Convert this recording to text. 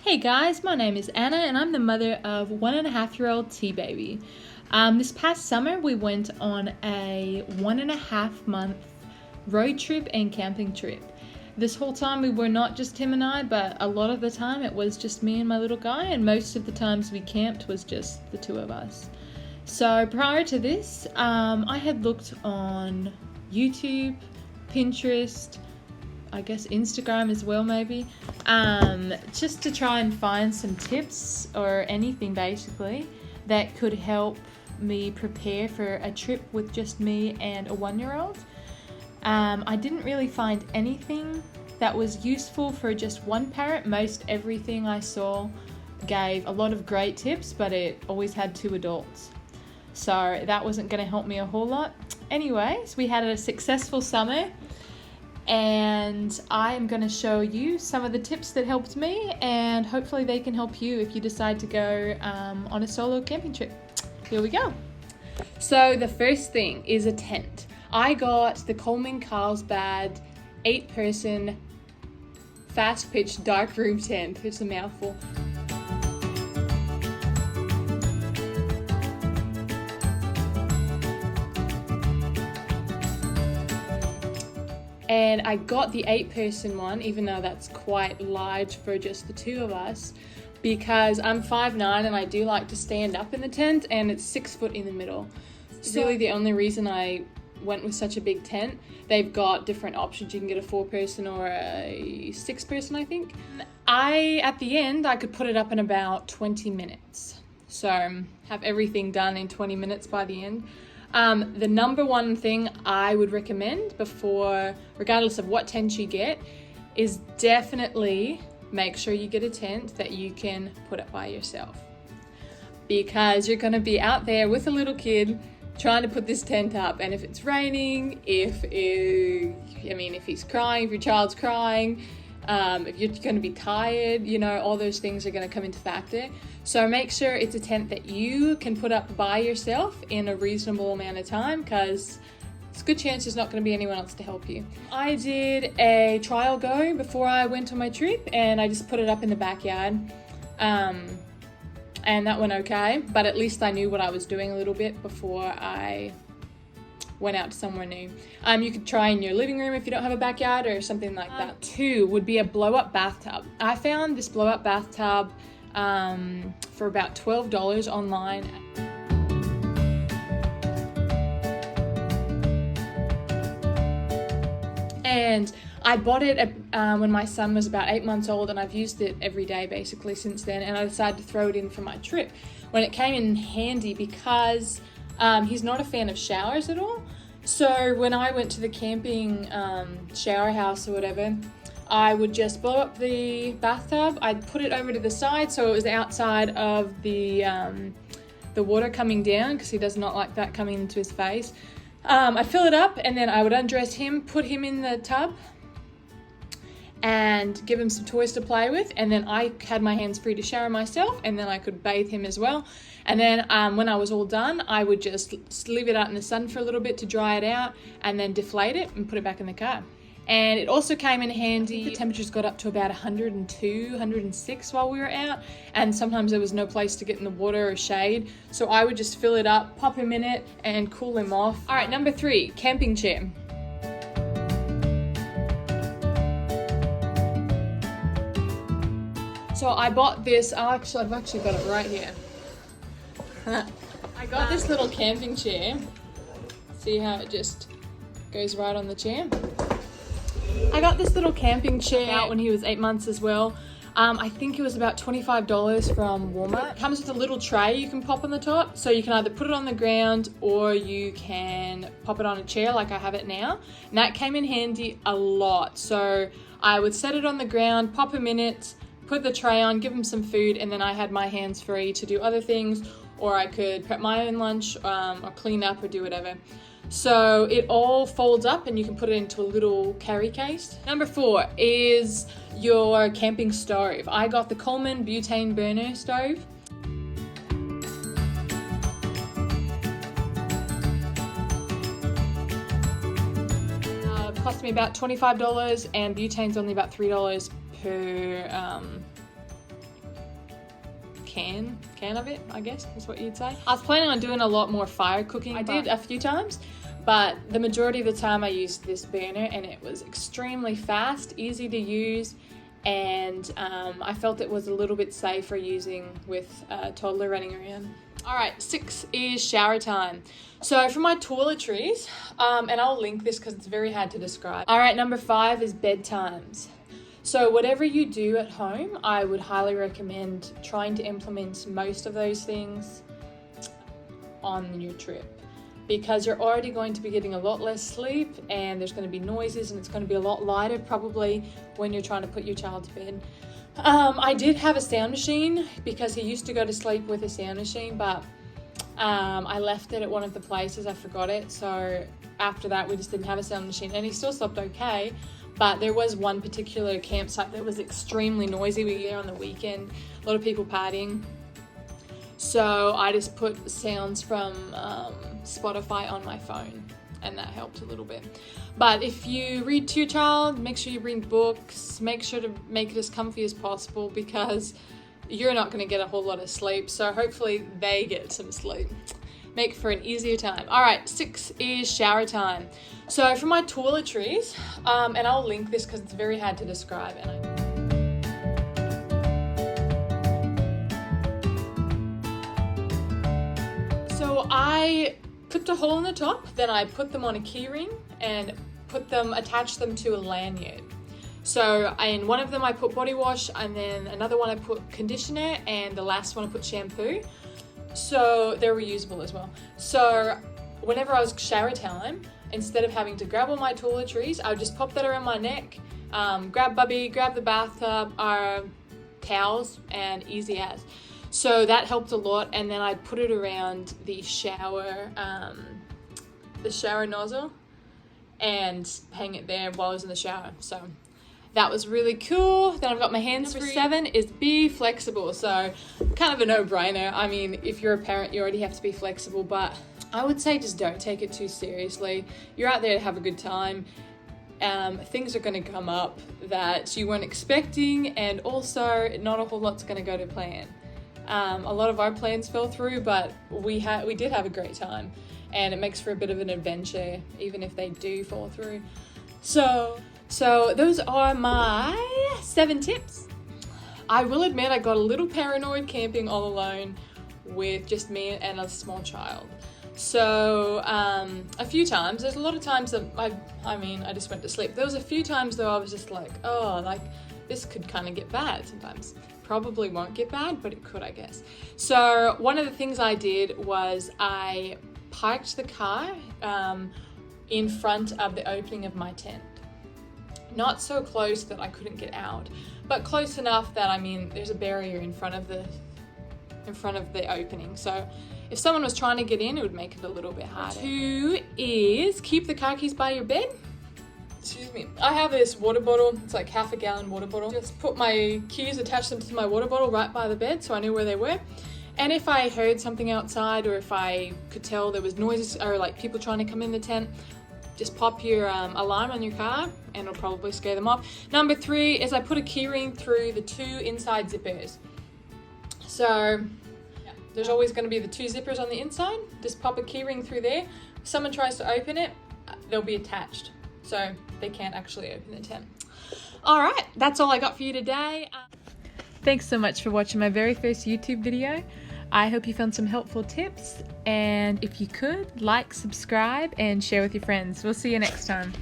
Hey guys, my name is Anna and I'm the mother of 1.5-year-old T-Baby. This past summer we went on a 1.5-month road trip and camping trip. This whole time we were not just him and I, but a lot of the time it was just me and my little guy, and most of the times we camped was just the two of us. So prior to this, I had looked on YouTube, Pinterest, I guess Instagram as well maybe, just to try and find some tips or anything basically that could help me prepare for a trip with just me and a 1-year-old. I didn't really find anything that was useful for just one parent. Most everything I saw gave a lot of great tips, but it always had 2 adults. So that wasn't going to help me a whole lot. Anyways, we had a successful summer, and I am going to show you some of the tips that helped me, and hopefully they can help you if you decide to go on a solo camping trip. Here we go. So the first thing is a tent. I got the Coleman Carlsbad 8-person fast pitch dark room tent. It's a mouthful. And I got the 8-person one, even though that's quite large for just the 2 of us, because I'm 5'9" and I do like to stand up in the tent, and it's 6 foot in the middle. It's really the only reason I went with such a big tent. They've got different options. You can get a 4-person or a 6-person, I think. At the end, I could put it up in about 20 minutes. So have everything done in 20 minutes by the end. The number one thing I would recommend before, regardless of what tent you get, is definitely make sure you get a tent that you can put up by yourself. Because you're going to be out there with a little kid trying to put this tent up, and if it's raining, if he's crying, if your child's crying, if you're going to be tired, all those things are going to come into factor. So make sure it's a tent that you can put up by yourself in a reasonable amount of time, because it's a good chance there's not going to be anyone else to help you. I did a trial go before I went on my trip, and I just put it up in the backyard. And that went okay, but at least I knew what I was doing a little bit before I went out to somewhere new. You could try in your living room if you don't have a backyard or something like that. 2 would be a blow-up bathtub. I found this blow-up bathtub for about $12 online. And I bought it when my son was about 8 months old, and I've used it every day basically since then, and I decided to throw it in for my trip. When it came in handy because he's not a fan of showers at all. So when I went to the camping shower house or whatever, I would just blow up the bathtub. I'd put it over to the side so it was outside of the water coming down, because he does not like that coming into his face. I'd fill it up, and then I would undress him, put him in the tub, and give him some toys to play with, and then I had my hands free to shower myself, and then I could bathe him as well. And then when I was all done, I would just leave it out in the sun for a little bit to dry it out, and then deflate it and put it back in the car. And it also came in handy. The temperatures got up to about 102, 106 while we were out, and sometimes there was no place to get in the water or shade, so I would just fill it up, pop him in it, and cool him off. All right, number 3, camping chair. So I bought this, I've actually got it right here. I got this little camping chair. See how it just goes right on the chair? I got this little camping chair when he was 8 months as well. I think it was about $25 from Walmart. It comes with a little tray you can pop on the top, so you can either put it on the ground or you can pop it on a chair like I have it now. And that came in handy a lot. So I would set it on the ground, pop him in it, put the tray on, give him some food, and then I had my hands free to do other things, or I could prep my own lunch or clean up or do whatever. So it all folds up and you can put it into a little carry case. Number 4 is your camping stove. I got the Coleman butane burner stove. Cost me about $25, and butane's only about $3 can of it, I guess is what you'd say. I was planning on doing a lot more fire cooking. I did a few times, but the majority of the time I used this burner, and it was extremely fast, easy to use, and I felt it was a little bit safer using with a toddler running around. All right, 6 is shower time. So for my toiletries, and I'll link this because it's very hard to describe. All right, number 5 is bedtimes. So whatever you do at home, I would highly recommend trying to implement most of those things on your trip, because you're already going to be getting a lot less sleep, and there's going to be noises, and it's going to be a lot lighter probably when you're trying to put your child to bed. I did have a sound machine because he used to go to sleep with a sound machine, but I left it at one of the places. I forgot it. So after that, we just didn't have a sound machine, and he still slept okay. But there was one particular campsite that was extremely noisy. We were there on the weekend, a lot of people partying. So I just put sounds from Spotify on my phone, and that helped a little bit. But if you read to your child, make sure you bring books, make sure to make it as comfy as possible, because you're not going to get a whole lot of sleep. So hopefully they get some sleep. Make for an easier time. All right, 6 is shower time. So for my toiletries, and I'll link this because it's very hard to describe. So I clipped a hole in the top, then I put them on a key ring and attached them to a lanyard. So in one of them I put body wash, and then another one I put conditioner, and the last one I put shampoo. So they're reusable as well. So whenever I was shower time, instead of having to grab all my toiletries, I would just pop that around my neck, grab Bubby, grab the bathtub, towels, and easy as. So that helped a lot, and then I'd put it around the shower nozzle and hang it there while I was in the shower. So that was really cool. Then I've got my hands free. Number 7 is be flexible. So kind of a no-brainer. I mean, if you're a parent, you already have to be flexible, but I would say just don't take it too seriously. You're out there to have a good time. Things are going to come up that you weren't expecting, and also not a whole lot's going to go to plan. A lot of our plans fell through, but we did have a great time, and it makes for a bit of an adventure, even if they do fall through. So those are my 7 tips. I will admit I got a little paranoid camping all alone with just me and a small child. So a few times, there's a lot of times that I just went to sleep. There was a few times though I was just like, oh, like this could kind of get bad sometimes. Probably won't get bad, but it could, I guess. So one of the things I did was I parked the car in front of the opening of my tent. Not so close that I couldn't get out, but close enough that, I mean, there's a barrier in front of the opening. So if someone was trying to get in, it would make it a little bit harder. 2 is keep the car keys by your bed. Excuse me. I have this water bottle. It's like half a gallon water bottle. Just put my keys, attach them to my water bottle right by the bed so I knew where they were. And if I heard something outside, or if I could tell there was noises or like people trying to come in the tent, just pop your alarm on your car and it'll probably scare them off. Number 3 is I put a key ring through the 2 inside zippers. So yeah, there's always going to be the 2 zippers on the inside. Just pop a key ring through there. If someone tries to open it, they'll be attached, so they can't actually open the tent. All right, that's all I got for you today. Thanks so much for watching my very first YouTube video. I hope you found some helpful tips, and if you could, like, subscribe, and share with your friends. We'll see you next time.